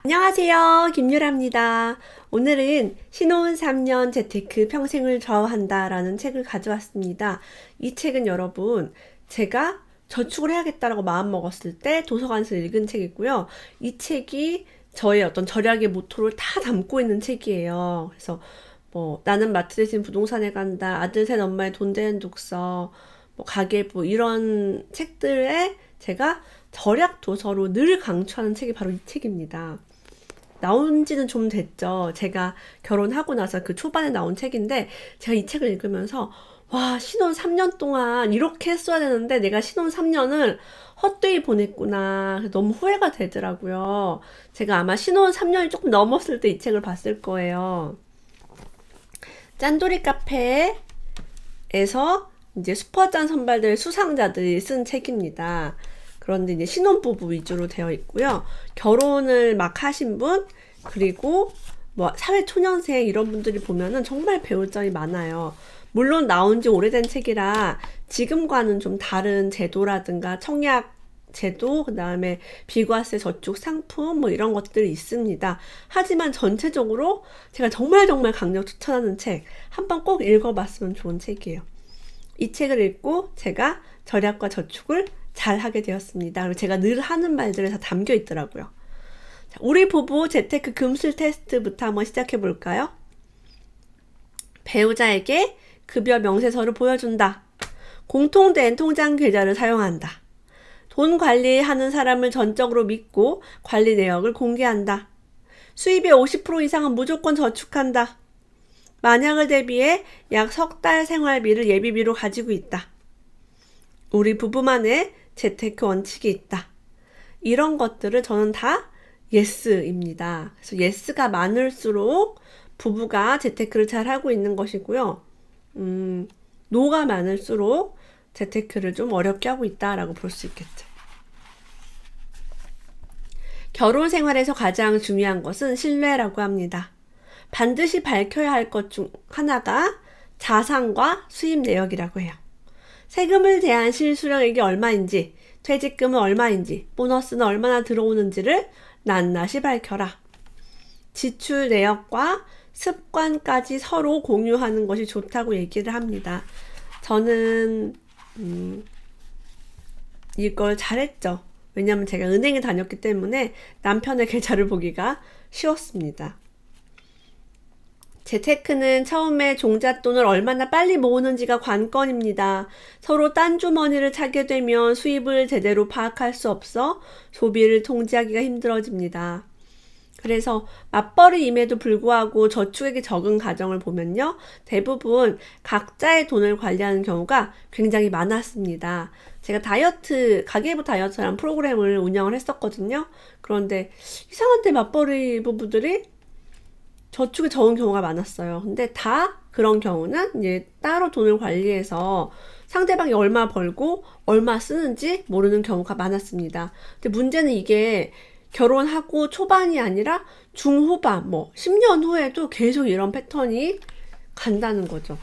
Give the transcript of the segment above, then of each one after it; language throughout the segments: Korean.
안녕하세요. 김유라입니다. 오늘은 신혼 3년 재테크 평생을 좌우한다 라는 책을 가져왔습니다. 이 책은 여러분, 제가 저축을 해야겠다라고 마음먹었을 때 도서관에서 읽은 책이고요. 이 책이 저의 어떤 절약의 모토를 다 담고 있는 책이에요. 그래서 나는 마트 대신 부동산에 간다, 아들 셋 엄마의 돈 되는 독서, 가계부 이런 책들에 제가 절약 도서로 늘 강추하는 책이 바로 이 책입니다. 나온 지는 좀 됐죠. 제가 결혼하고 나서 그 초반에 나온 책인데, 제가 이 책을 읽으면서, 와, 신혼 3년 동안 이렇게 했어야 되는데, 내가 신혼 3년을 헛되이 보냈구나. 너무 후회가 되더라고요. 제가 아마 신혼 3년이 조금 넘었을 때 이 책을 봤을 거예요. 짠돌이 카페에서 이제 슈퍼짠 선발될 수상자들이 쓴 책입니다. 그런데 이제 신혼부부 위주로 되어 있고요. 결혼을 막 하신 분, 그리고 사회초년생 이런 분들이 보면은 정말 배울 점이 많아요. 물론 나온 지 오래된 책이라 지금과는 좀 다른 제도라든가 청약 제도, 그 다음에 비과세 저축 상품 이런 것들이 있습니다. 하지만 전체적으로 제가 정말 강력 추천하는 책, 한번 꼭 읽어봤으면 좋은 책이에요. 이 책을 읽고 제가 절약과 저축을 잘 하게 되었습니다. 그리고 제가 늘 하는 말들이 다 담겨 있더라고요. 자, 우리 부부 재테크 금술 테스트부터 한번 시작해 볼까요? 배우자에게 급여 명세서를 보여준다. 공통된 통장 계좌를 사용한다. 돈 관리하는 사람을 전적으로 믿고 관리 내역을 공개한다. 수입의 50% 이상은 무조건 저축한다. 만약을 대비해 약 석 달 생활비를 예비비로 가지고 있다. 우리 부부만의 재테크 원칙이 있다. 이런 것들을 저는 다 예스입니다. 그래서 예스가 많을수록 부부가 재테크를 잘 하고 있는 것이고요. 노가 많을수록 재테크를 좀 어렵게 하고 있다라고 볼 수 있겠죠. 결혼 생활에서 가장 중요한 것은 신뢰라고 합니다. 반드시 밝혀야 할 것 중 하나가 자산과 수입 내역이라고 해요. 세금을 대한 실수령액이 얼마인지, 퇴직금은 얼마인지, 보너스는 얼마나 들어오는지를 낱낱이 밝혀라. 지출 내역과 습관까지 서로 공유하는 것이 좋다고 얘기를 합니다. 저는 이걸 잘했죠. 왜냐하면 제가 은행에 다녔기 때문에 남편의 계좌를 보기가 쉬웠습니다. 재테크는 처음에 종잣돈을 얼마나 빨리 모으는지가 관건입니다. 서로 딴 주머니를 차게 되면 수입을 제대로 파악할 수 없어 소비를 통제하기가 힘들어집니다. 그래서 맞벌이임에도 불구하고 저축액이 적은 가정을 보면요, 대부분 각자의 돈을 관리하는 경우가 굉장히 많았습니다. 제가 가계부 다이어트라는 프로그램을 운영을 했었거든요. 그런데 이상한데 맞벌이 부부들이 저축이 적은 경우가 많았어요. 근데 다 그런 경우는 이제 따로 돈을 관리해서 상대방이 얼마 벌고 얼마 쓰는지 모르는 경우가 많았습니다. 근데 문제는 이게 결혼하고 초반이 아니라 중후반, 10년 후에도 계속 이런 패턴이 간다는 거죠.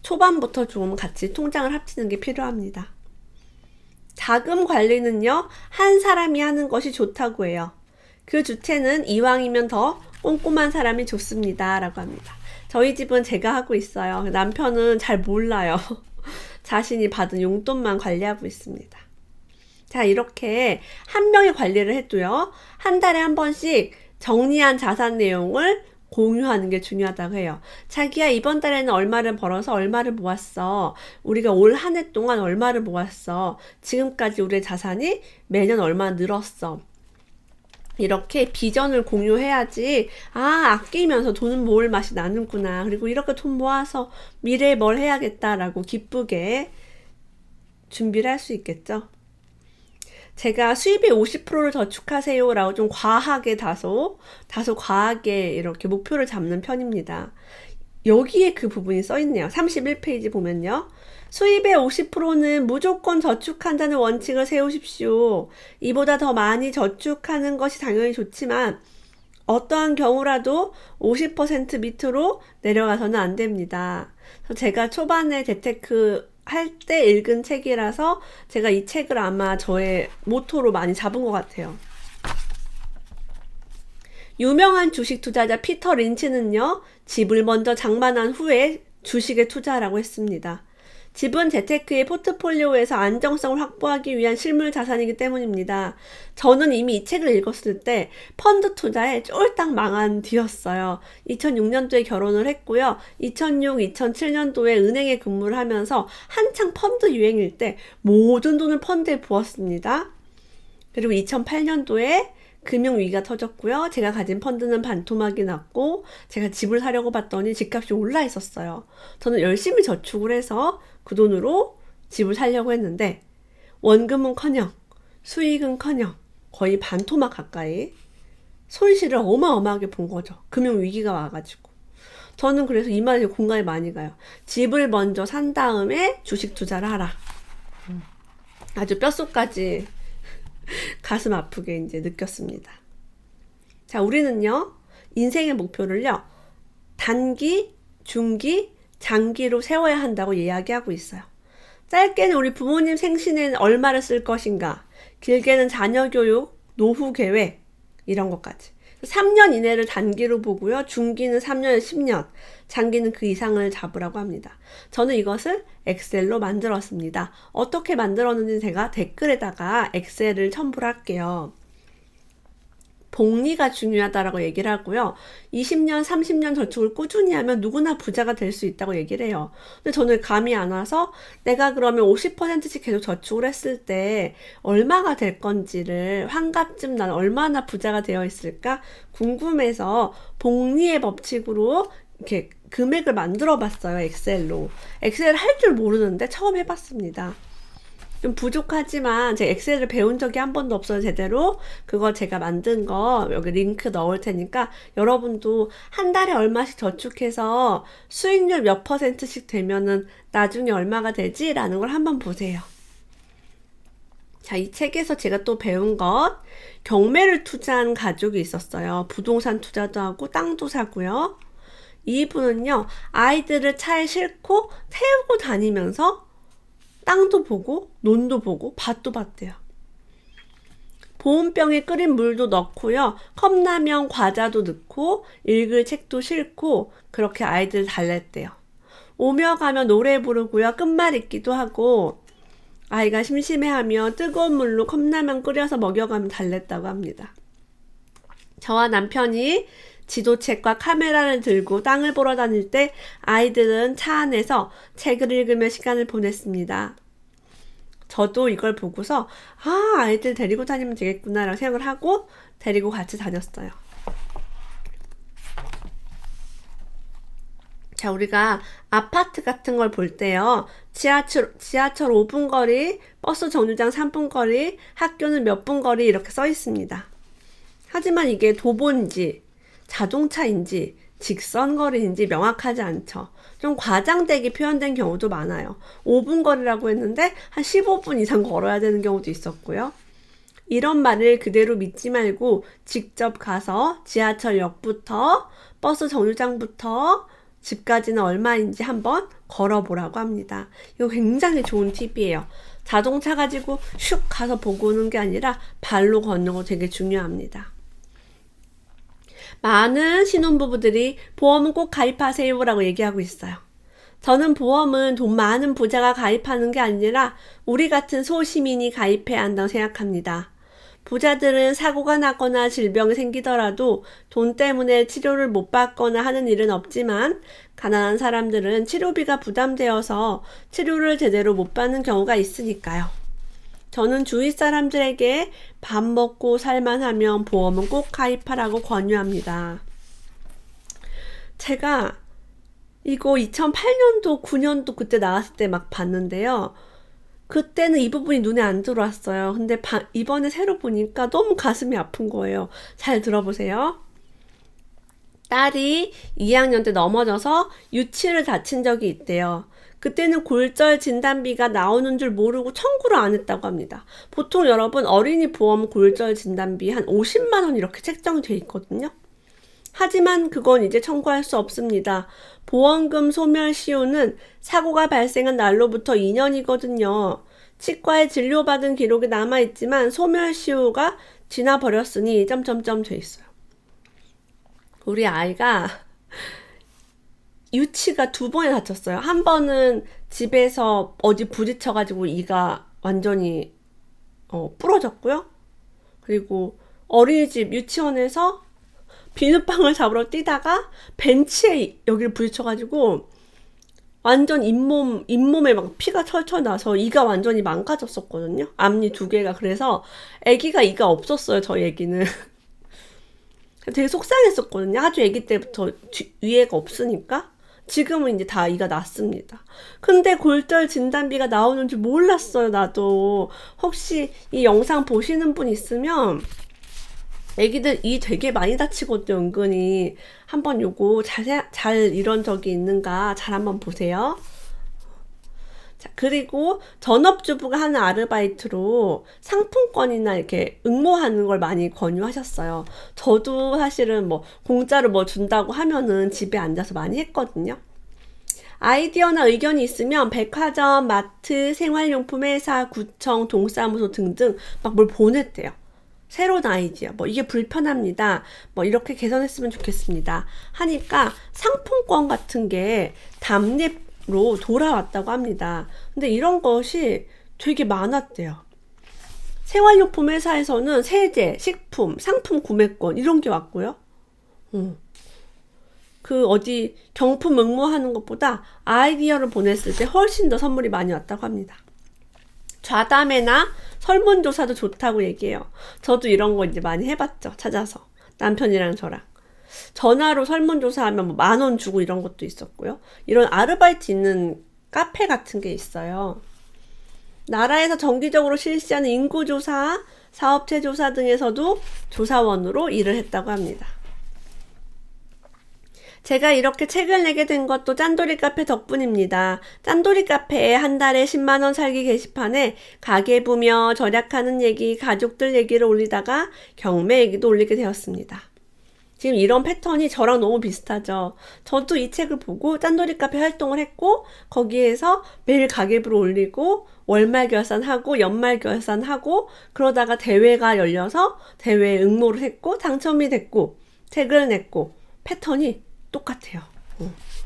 초반부터 좀 같이 통장을 합치는 게 필요합니다. 자금 관리는요, 한 사람이 하는 것이 좋다고 해요. 그 주체는 이왕이면 더 꼼꼼한 사람이 좋습니다. 라고 합니다. 저희 집은 제가 하고 있어요. 남편은 잘 몰라요. 자신이 받은 용돈만 관리하고 있습니다. 자, 이렇게 한 명이 관리를 해도요, 한 달에 한 번씩 정리한 자산 내용을 공유하는 게 중요하다고 해요. 자기야, 이번 달에는 얼마를 벌어서 얼마를 모았어. 우리가 올 한 해 동안 얼마를 모았어. 지금까지 우리의 자산이 매년 얼마나 늘었어. 이렇게 비전을 공유해야지, 아끼면서 돈을 모을 맛이 나는구나. 그리고 이렇게 돈 모아서 미래에 뭘 해야겠다라고 기쁘게 준비를 할 수 있겠죠. 제가 수입의 50%를 저축하세요 라고 좀 과하게 다소 과하게 이렇게 목표를 잡는 편입니다. 여기에 그 부분이 써있네요. 31페이지 보면요. 수입의 50%는 무조건 저축한다는 원칙을 세우십시오. 이보다 더 많이 저축하는 것이 당연히 좋지만 어떠한 경우라도 50% 밑으로 내려가서는 안 됩니다. 제가 초반에 재테크 할 때 읽은 책이라서 제가 이 책을 아마 저의 모토로 많이 잡은 것 같아요. 유명한 주식 투자자 피터 린치는요, 집을 먼저 장만한 후에 주식에 투자하라고 했습니다. 집은 재테크의 포트폴리오에서 안정성을 확보하기 위한 실물 자산이기 때문입니다. 저는 이미 이 책을 읽었을 때 펀드 투자에 쫄딱 망한 뒤였어요. 2006년도에 결혼을 했고요. 2006, 2007년도에 은행에 근무를 하면서 한창 펀드 유행일 때 모든 돈을 펀드에 부었습니다. 그리고 2008년도에 금융위기가 터졌고요. 제가 가진 펀드는 반토막이 났고 제가 집을 사려고 봤더니 집값이 올라 있었어요. 저는 열심히 저축을 해서 그 돈으로 집을 사려고 했는데 원금은커녕 수익은커녕 거의 반토막 가까이 손실을 어마어마하게 본 거죠. 금융위기가 와가지고. 저는 그래서 이 말에 공감이 많이 가요. 집을 먼저 산 다음에 주식 투자를 하라. 아주 뼛속까지 가슴 아프게 이제 느꼈습니다. 자, 우리는요, 인생의 목표를요, 단기, 중기, 장기로 세워야 한다고 이야기하고 있어요. 짧게는 우리 부모님 생신에는 얼마를 쓸 것인가, 길게는 자녀 교육, 노후 계획, 이런 것까지. 3년 이내를 단기로 보고요, 중기는 3년에서 10년, 장기는 그 이상을 잡으라고 합니다. 저는 이것을 엑셀로 만들었습니다. 어떻게 만들었는지 제가 댓글에다가 엑셀을 첨부를 할게요. 복리가 중요하다라고 얘기를 하고요. 20년, 30년 저축을 꾸준히 하면 누구나 부자가 될 수 있다고 얘기를 해요. 근데 저는 감이 안 와서 내가 그러면 50%씩 계속 저축을 했을 때 얼마가 될 건지를 환갑쯤 난 얼마나 부자가 되어 있을까 궁금해서 복리의 법칙으로 이렇게 금액을 만들어 봤어요. 엑셀로. 엑셀을 할 줄 모르는데 처음 해봤습니다. 좀 부족하지만 제가 엑셀을 배운 적이 한 번도 없어요. 제대로. 그거 제가 만든 거 여기 링크 넣을 테니까 여러분도 한 달에 얼마씩 저축해서 수익률 몇 %씩 되면은 나중에 얼마가 되지? 라는 걸 한번 보세요. 자, 이 책에서 제가 또 배운 것, 경매를 투자한 가족이 있었어요. 부동산 투자도 하고 땅도 사고요. 이분은요, 아이들을 차에 싣고 태우고 다니면서 땅도 보고 논도 보고 밭도 봤대요. 보온병에 끓인 물도 넣고요. 컵라면 과자도 넣고 읽을 책도 싣고 그렇게 아이들 달랬대요. 오며 가며 노래 부르고요. 끝말잇기도 하고 아이가 심심해하며 뜨거운 물로 컵라면 끓여서 먹여가며 달랬다고 합니다. 저와 남편이 지도책과 카메라를 들고 땅을 보러 다닐 때 아이들은 차 안에서 책을 읽으며 시간을 보냈습니다. 저도 이걸 보고서 아이들 데리고 다니면 되겠구나 라고 생각을 하고 데리고 같이 다녔어요. 자, 우리가 아파트 같은 걸 볼 때요. 지하철 5분 거리, 버스 정류장 3분 거리, 학교는 몇 분 거리 이렇게 써 있습니다. 하지만 이게 도보인지 자동차인지 직선거리인지 명확하지 않죠. 좀 과장되게 표현된 경우도 많아요. 5분 거리라고 했는데 한 15분 이상 걸어야 되는 경우도 있었고요. 이런 말을 그대로 믿지 말고 직접 가서 지하철역부터 버스 정류장부터 집까지는 얼마인지 한번 걸어보라고 합니다. 이거 굉장히 좋은 팁이에요. 자동차 가지고 슉 가서 보고 오는 게 아니라 발로 걷는 거 되게 중요합니다. 많은 신혼부부들이 보험은 꼭 가입하세요 라고 얘기하고 있어요. 저는 보험은 돈 많은 부자가 가입하는 게 아니라 우리 같은 소시민이 가입해야 한다고 생각합니다. 부자들은 사고가 나거나 질병이 생기더라도 돈 때문에 치료를 못 받거나 하는 일은 없지만 가난한 사람들은 치료비가 부담되어서 치료를 제대로 못 받는 경우가 있으니까요. 저는 주위 사람들에게 밥 먹고 살만하면 보험은 꼭 가입하라고 권유합니다. 제가 이거 2008년도, 9년도 그때 나왔을 때 막 봤는데요. 그때는 이 부분이 눈에 안 들어왔어요. 근데 이번에 새로 보니까 너무 가슴이 아픈 거예요. 잘 들어보세요. 딸이 2학년 때 넘어져서 유치를 다친 적이 있대요. 그때는 골절 진단비가 나오는 줄 모르고 청구를 안 했다고 합니다. 보통 여러분 어린이 보험 골절 진단비 한 50만 원 이렇게 책정돼 있거든요. 하지만 그건 이제 청구할 수 없습니다. 보험금 소멸시효는 사고가 발생한 날로부터 2년이거든요. 치과에 진료받은 기록이 남아있지만 소멸시효가 지나버렸으니 돼 있어요. 우리 아이가 유치가 2번에 다쳤어요. 한 번은 집에서 어디 부딪혀가지고 이가 완전히 부러졌고요. 그리고 어린이집 유치원에서 비눗방울 잡으러 뛰다가 벤치에 여기를 부딪혀가지고 완전 잇몸에 막 피가 철철 나서 이가 완전히 망가졌었거든요. 앞니 2개가. 그래서 아기가 이가 없었어요. 저희 아기는. 되게 속상했었거든요. 아주 아기 때부터 위에가 없으니까. 지금은 이제 다 이가 났습니다. 근데 골절 진단비가 나오는 줄 몰랐어요. 나도. 혹시 이 영상 보시는 분 있으면 애기들 이 되게 많이 다치거든요. 은근히. 한번 요거 잘 이런 적이 있는가 잘 한번 보세요. 자, 그리고 전업주부가 하는 아르바이트로 상품권이나 이렇게 응모하는 걸 많이 권유하셨어요. 저도 사실은 뭐 공짜로 뭐 준다고 하면은 집에 앉아서 많이 했거든요. 아이디어나 의견이 있으면 백화점, 마트, 생활용품 회사, 구청, 동사무소 등등 막 뭘 보냈대요. 새로운 아이디어, 뭐 이게 불편합니다. 뭐 이렇게 개선했으면 좋겠습니다. 하니까 상품권 같은 게 답례로 돌아왔다고 합니다. 근데 이런 것이 되게 많았대요. 생활용품 회사에서는 세제, 식품, 상품 구매권 이런 게 왔고요. 그 어디 경품 응모하는 것보다 아이디어를 보냈을 때 훨씬 더 선물이 많이 왔다고 합니다. 좌담회나 설문조사도 좋다고 얘기해요. 저도 이런 거 이제 많이 해봤죠. 찾아서. 남편이랑 저랑. 전화로 설문조사하면 뭐 10,000원 주고 이런 것도 있었고요. 이런 아르바이트 있는 카페 같은 게 있어요. 나라에서 정기적으로 실시하는 인구조사, 사업체 조사 등에서도 조사원으로 일을 했다고 합니다. 제가 이렇게 책을 내게 된 것도 짠돌이 카페 덕분입니다. 짠돌이 카페에 한 달에 10만원 살기 게시판에 가계부며 절약하는 얘기, 가족들 얘기를 올리다가 경매 얘기도 올리게 되었습니다. 지금 이런 패턴이 저랑 너무 비슷하죠. 저도 이 책을 보고 짠돌이 카페 활동을 했고 거기에서 매일 가계부를 올리고 월말 결산하고 연말 결산하고 그러다가 대회가 열려서 대회에 응모를 했고 당첨이 됐고 책을 냈고 패턴이 똑같아요.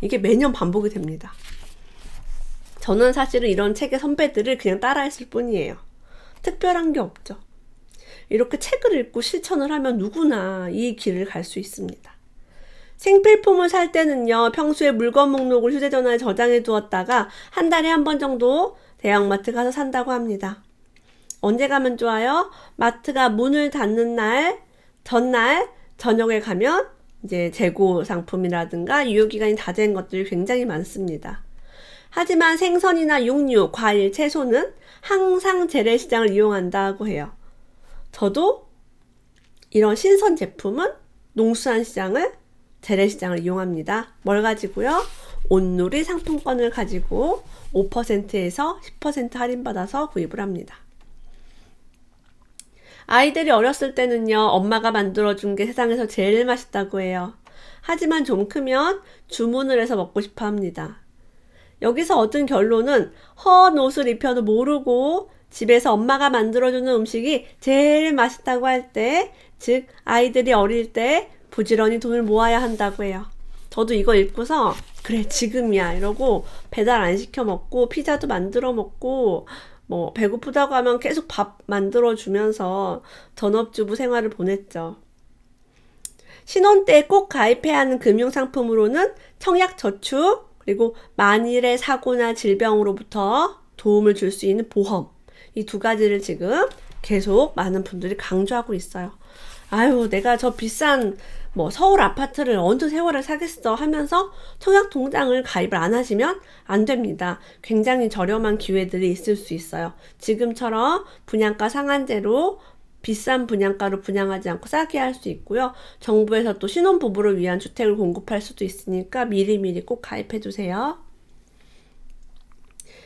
이게 매년 반복이 됩니다. 저는 사실은 이런 책의 선배들을 그냥 따라했을 뿐이에요. 특별한 게 없죠. 이렇게 책을 읽고 실천을 하면 누구나 이 길을 갈 수 있습니다. 생필품을 살 때는요, 평소에 물건 목록을 휴대전화에 저장해 두었다가 한 달에 한 번 정도 대형마트 가서 산다고 합니다. 언제 가면 좋아요? 마트가 문을 닫는 날, 전날, 저녁에 가면 이제 재고 상품이라든가 유효기간이 다 된 것들이 굉장히 많습니다. 하지만 생선이나 육류, 과일, 채소는 항상 재래시장을 이용한다고 해요. 저도 이런 신선 제품은 농수산시장을 재래시장을 이용합니다. 뭘 가지고요? 온누리 상품권을 가지고 5%에서 10% 할인받아서 구입을 합니다. 아이들이 어렸을 때는요, 엄마가 만들어준 게 세상에서 제일 맛있다고 해요. 하지만 좀 크면 주문을 해서 먹고 싶어 합니다. 여기서 얻은 결론은 헌 옷을 입혀도 모르고 집에서 엄마가 만들어주는 음식이 제일 맛있다고 할 때, 즉 아이들이 어릴 때 부지런히 돈을 모아야 한다고 해요. 저도 이거 읽고서 그래 지금이야 이러고 배달 안 시켜 먹고 피자도 만들어 먹고 뭐 배고프다고 하면 계속 밥 만들어 주면서 전업주부 생활을 보냈죠. 신혼 때 꼭 가입해야 하는 금융상품으로는 청약저축 그리고 만일의 사고나 질병으로부터 도움을 줄 수 있는 보험 이 2가지를 지금 계속 많은 분들이 강조하고 있어요. 아유 내가 저 비싼 뭐 서울 아파트를 어느 세월에 사겠어 하면서 청약통장을 가입을 안 하시면 안 됩니다. 굉장히 저렴한 기회들이 있을 수 있어요. 지금처럼 분양가 상한제로 비싼 분양가로 분양하지 않고 싸게 할 수 있고요. 정부에서 또 신혼부부를 위한 주택을 공급할 수도 있으니까 미리미리 꼭 가입해 두세요.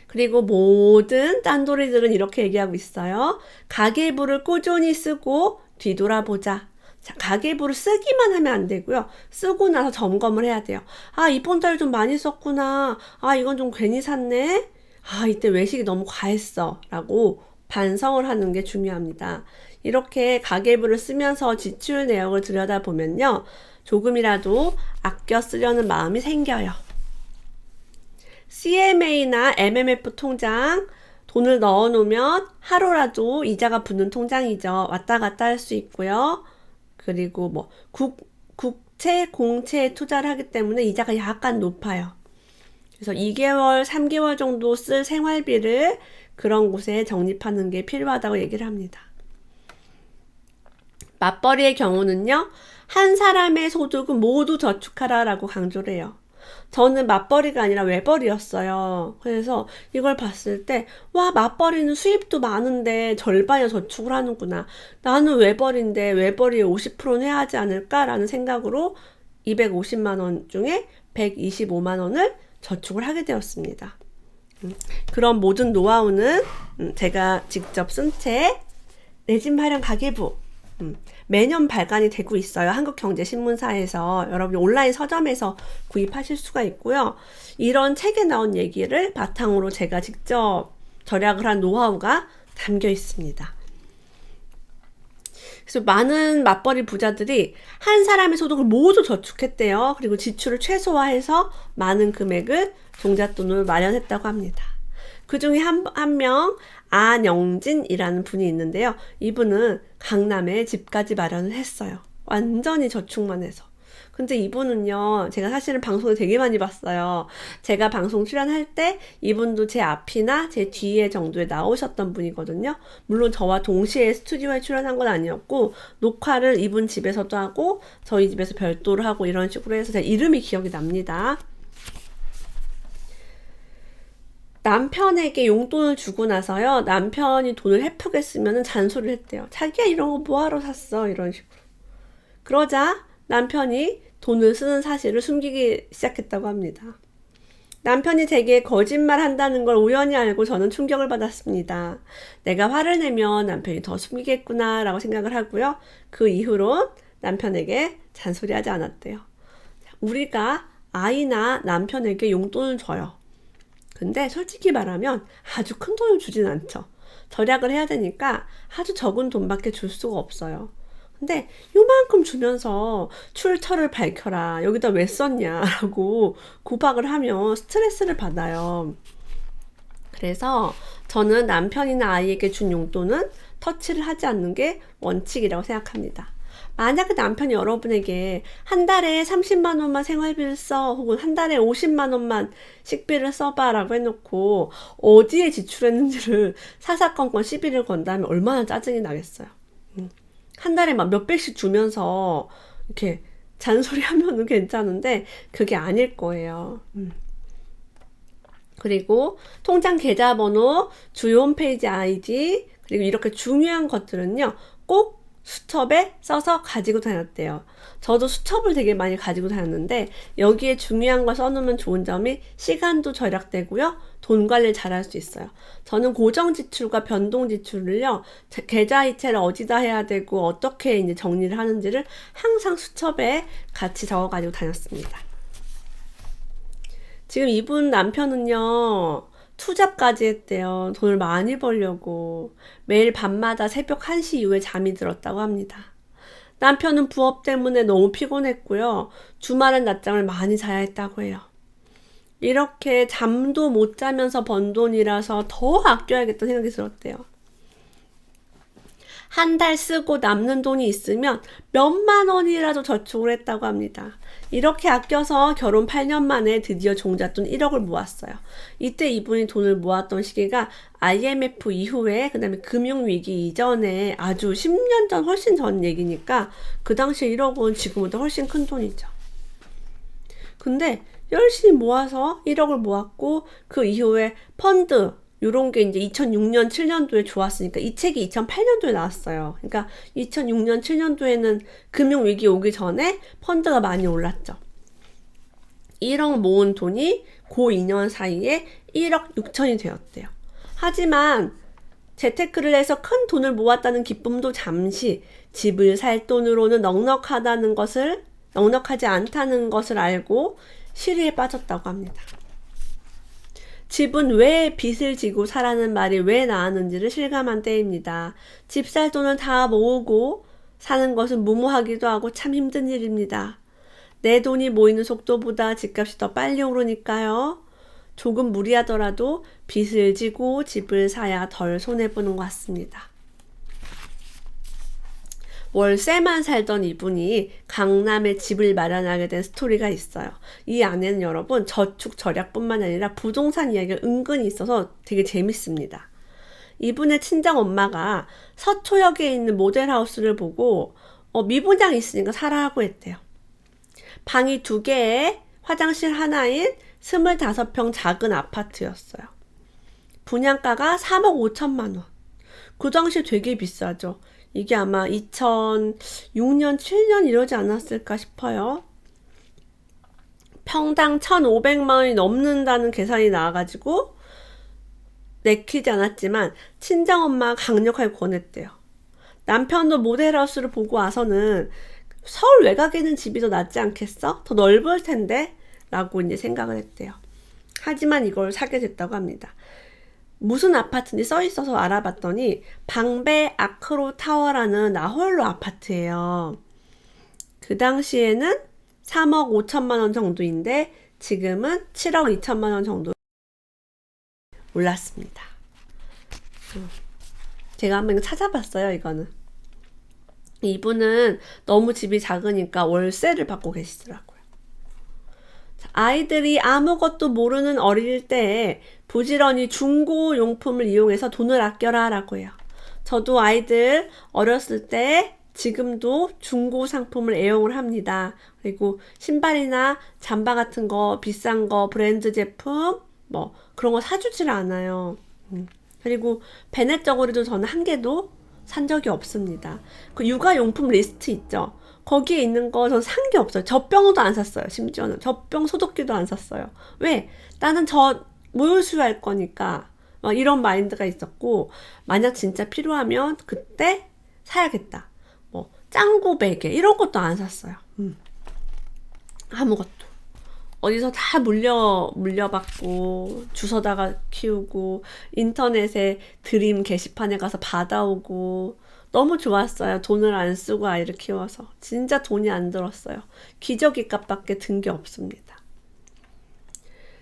그리고 모든 짠돌이들은 이렇게 얘기하고 있어요. 가계부를 꾸준히 쓰고 뒤돌아보자. 자, 가계부를 쓰기만 하면 안 되고요. 쓰고 나서 점검을 해야 돼요. 아, 이번 달 좀 많이 썼구나. 아, 이건 좀 괜히 샀네. 아, 이때 외식이 너무 과했어. 라고 반성을 하는 게 중요합니다. 이렇게 가계부를 쓰면서 지출 내역을 들여다보면요. 조금이라도 아껴 쓰려는 마음이 생겨요. CMA나 MMF 통장 돈을 넣어 놓으면 하루라도 이자가 붙는 통장이죠. 왔다 갔다 할 수 있고요. 그리고 뭐 국채, 공채에 투자를 하기 때문에 이자가 약간 높아요. 그래서 2개월, 3개월 정도 쓸 생활비를 그런 곳에 적립하는 게 필요하다고 얘기를 합니다. 맞벌이의 경우는요. 한 사람의 소득은 모두 저축하라라고 강조를 해요. 저는 맞벌이가 아니라 외벌이였어요. 그래서 이걸 봤을 때 와, 맞벌이는 수입도 많은데 절반이 저축을 하는구나. 나는 외벌인데 외벌이의 50%는 해야 하지 않을까라는 생각으로 250만 원 중에 125만 원을 저축을 하게 되었습니다. 그런 모든 노하우는 제가 직접 쓴 책 내 집 마련 가계부 매년 발간이 되고 있어요. 한국경제신문사에서 여러분이 온라인 서점에서 구입하실 수가 있고요. 이런 책에 나온 얘기를 바탕으로 제가 직접 절약을 한 노하우가 담겨 있습니다. 그래서 많은 맞벌이 부자들이 한 사람의 소득을 모두 저축했대요. 그리고 지출을 최소화해서 많은 금액을 종잣돈을 마련했다고 합니다. 그 중에 한 명 안영진이라는 분이 있는데요. 이분은 강남에 집까지 마련을 했어요. 완전히 저축만 해서. 근데 이분은요, 제가 사실은 방송을 되게 많이 봤어요. 제가 방송 출연할 때 이분도 제 앞이나 제 뒤에 정도에 나오셨던 분이거든요. 물론 저와 동시에 스튜디오에 출연한 건 아니었고, 녹화를 이분 집에서도 하고, 저희 집에서 별도로 하고 이런 식으로 해서 제 이름이 기억이 납니다. 남편에게 용돈을 주고 나서요. 남편이 돈을 헤프게 쓰면 잔소리를 했대요. 자기야 이런 거 뭐하러 샀어? 이런 식으로. 그러자 남편이 돈을 쓰는 사실을 숨기기 시작했다고 합니다. 남편이 제게 거짓말 한다는 걸 우연히 알고 저는 충격을 받았습니다. 내가 화를 내면 남편이 더 숨기겠구나 라고 생각을 하고요. 그 이후로 남편에게 잔소리하지 않았대요. 우리가 아이나 남편에게 용돈을 줘요. 근데 솔직히 말하면 아주 큰 돈을 주진 않죠. 절약을 해야 되니까 아주 적은 돈밖에 줄 수가 없어요. 근데 요만큼 주면서 출처를 밝혀라. 여기다 왜 썼냐 라고 구박을 하면 스트레스를 받아요. 그래서 저는 남편이나 아이에게 준 용돈은 터치를 하지 않는 게 원칙이라고 생각합니다. 만약에 남편이 여러분에게 한 달에 30만 원만 생활비를 써 혹은 한 달에 50만 원만 식비를 써봐 라고 해놓고 어디에 지출했는지를 사사건건 시비를 건다면 얼마나 짜증이 나겠어요. 한 달에 막 몇백씩 주면서 이렇게 잔소리하면은 괜찮은데 그게 아닐 거예요. 그리고 통장 계좌번호, 주요 홈페이지 아이디 그리고 이렇게 중요한 것들은요 꼭 수첩에 써서 가지고 다녔대요. 저도 수첩을 되게 많이 가지고 다녔는데 여기에 중요한 걸 써놓으면 좋은 점이 시간도 절약되고요. 돈 관리를 잘할 수 있어요. 저는 고정 지출과 변동 지출을요. 계좌 이체를 어디다 해야 되고 어떻게 이제 정리를 하는지를 항상 수첩에 같이 적어 가지고 다녔습니다. 지금 이분 남편은요. 투잡까지 했대요. 돈을 많이 벌려고. 매일 밤마다 새벽 1시 이후에 잠이 들었다고 합니다. 남편은 부업 때문에 너무 피곤했고요. 주말엔 낮잠을 많이 자야 했다고 해요. 이렇게 잠도 못 자면서 번 돈이라서 더 아껴야겠다는 생각이 들었대요. 한 달 쓰고 남는 돈이 있으면 몇만 원이라도 저축을 했다고 합니다. 이렇게 아껴서 결혼 8년 만에 드디어 종잣돈 1억을 모았어요. 이때 이분이 돈을 모았던 시기가 IMF 이후에 그 다음에 금융위기 이전에 아주 10년 전 훨씬 전 얘기니까 그 당시에 1억은 지금보다 훨씬 큰 돈이죠. 근데 열심히 모아서 1억을 모았고 그 이후에 펀드 요런 게 이제 2006년, 7년도에 좋았으니까 이 책이 2008년도에 나왔어요. 그러니까 2006년, 7년도에는 금융위기 오기 전에 펀드가 많이 올랐죠. 1억 모은 돈이 고 2년 사이에 1억 6천이 되었대요. 하지만 재테크를 해서 큰 돈을 모았다는 기쁨도 잠시 집을 살 돈으로는 넉넉하지 않다는 것을 알고 시리에 빠졌다고 합니다. 집은 왜 빚을 지고 사라는 말이 왜 나왔는지를 실감한 때입니다. 집 살 돈을 다 모으고 사는 것은 무모하기도 하고 참 힘든 일입니다. 내 돈이 모이는 속도보다 집값이 더 빨리 오르니까요. 조금 무리하더라도 빚을 지고 집을 사야 덜 손해보는 것 같습니다. 월세만 살던 이분이 강남에 집을 마련하게 된 스토리가 있어요. 이 안에는 여러분 저축 절약뿐만 아니라 부동산 이야기가 은근히 있어서 되게 재밌습니다. 이분의 친정 엄마가 서초역에 있는 모델하우스를 보고 미분양이 있으니까 사라고 했대요. 방이 2개에 화장실 하나인 25평 작은 아파트였어요. 분양가가 3억 5천만 원. 그 당시 되게 비싸죠. 이게 아마 2006년, 7년 이러지 않았을까 싶어요. 평당 1,500만 원이 넘는다는 계산이 나와가지고 내키지 않았지만 친정엄마가 강력하게 권했대요. 남편도 모델하우스를 보고 와서는 서울 외곽에는 집이 더 낫지 않겠어? 더 넓을 텐데? 라고 이제 생각을 했대요. 하지만 이걸 사게 됐다고 합니다. 무슨 아파트인지 써 있어서 알아봤더니 방배 아크로 타워라는 나홀로 아파트예요. 그 당시에는 3억 5천만 원 정도인데 지금은 7억 2천만 원 정도 올랐습니다. 제가 한번 찾아봤어요. 이거는 이분은 너무 집이 작으니까 월세를 받고 계시더라고요. 아이들이 아무것도 모르는 어릴 때에 부지런히 중고 용품을 이용해서 돈을 아껴라 라고 해요. 저도 아이들 어렸을 때 지금도 중고 상품을 애용을 합니다. 그리고 신발이나 잠바 같은 거 비싼 거 브랜드 제품 뭐 그런 거 사주질 않아요. 그리고 베넷 저고리도 저는 한 개도 산 적이 없습니다. 그 육아용품 리스트 있죠. 거기에 있는 거 전 산 게 없어요. 젖병도 안 샀어요. 심지어는 젖병 소독기도 안 샀어요. 왜? 나는 무효수유할 거니까 막 이런 마인드가 있었고 만약 진짜 필요하면 그때 사야겠다. 뭐 짱구 베개 이런 것도 안 샀어요. 아무것도. 어디서 다 물려받고 주워다가 키우고 인터넷에 드림 게시판에 가서 받아오고 너무 좋았어요. 돈을 안 쓰고 아이를 키워서. 진짜 돈이 안 들었어요. 기저귀 값밖에 든 게 없습니다.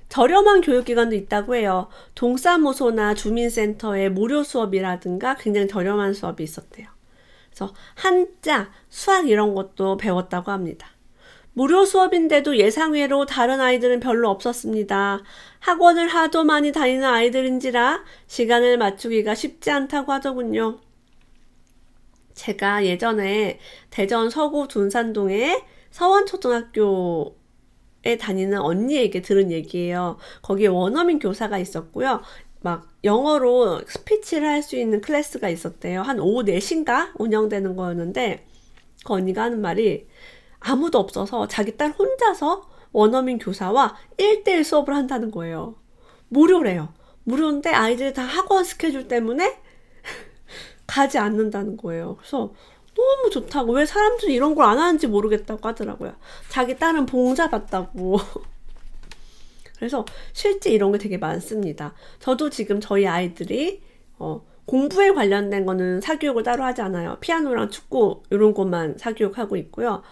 저렴한 교육기관도 있다고 해요. 동사무소나 주민센터의 무료 수업이라든가 굉장히 저렴한 수업이 있었대요. 그래서 한자, 수학 이런 것도 배웠다고 합니다. 무료 수업인데도 예상외로 다른 아이들은 별로 없었습니다. 학원을 하도 많이 다니는 아이들인지라 시간을 맞추기가 쉽지 않다고 하더군요. 제가 예전에 대전 서구 둔산동에 서원초등학교에 다니는 언니에게 들은 얘기예요. 거기에 원어민 교사가 있었고요. 막 영어로 스피치를 할 수 있는 클래스가 있었대요. 한 오후 4시인가 운영되는 거였는데 그 언니가 하는 말이 아무도 없어서 자기 딸 혼자서 원어민 교사와 1대1 수업을 한다는 거예요. 무료래요. 무료인데 아이들이 다 학원 스케줄 때문에 가지 않는다는 거예요. 그래서 너무 좋다고 왜 사람들이 이런 걸 안 하는지 모르겠다고 하더라고요. 자기 딸은 봉사 받다고. 그래서 실제 이런 게 되게 많습니다. 저도 지금 저희 아이들이 공부에 관련된 거는 사교육을 따로 하지 않아요. 피아노랑 축구 이런 것만 사교육하고 있고요.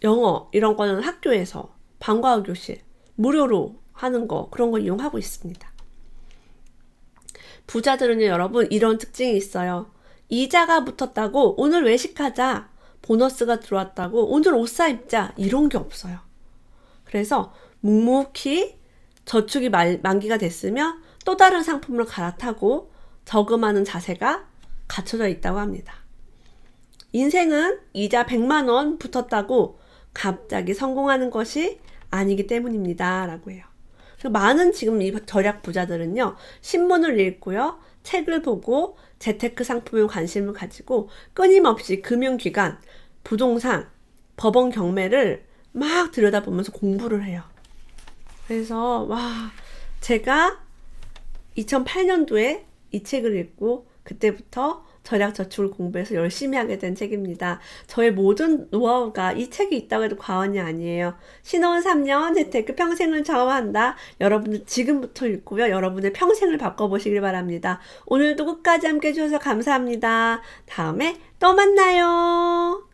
영어 이런 거는 학교에서 방과후 교실 무료로 하는 거 그런 거 이용하고 있습니다. 부자들은요 여러분 이런 특징이 있어요. 이자가 붙었다고 오늘 외식하자, 보너스가 들어왔다고 오늘 옷 사입자 이런 게 없어요. 그래서 묵묵히 저축이 만기가 됐으면 또 다른 상품을 갈아타고 저금하는 자세가 갖춰져 있다고 합니다. 인생은 이자 100만 원 붙었다고 갑자기 성공하는 것이 아니기 때문입니다. 라고 해요. 많은 지금 이 절약 부자들은요. 신문을 읽고요. 책을 보고 재테크 상품에 관심을 가지고 끊임없이 금융기관, 부동산, 법원 경매를 막 들여다보면서 공부를 해요. 그래서 제가 2008년도에 이 책을 읽고 그때부터 절약 저축을 공부해서 열심히 하게 된 책입니다. 저의 모든 노하우가 이 책에 있다고 해도 과언이 아니에요. 신혼 3년 재테크 평생을 좌우한다. 여러분들 지금부터 읽고요. 여러분의 평생을 바꿔보시길 바랍니다. 오늘도 끝까지 함께 해주셔서 감사합니다. 다음에 또 만나요.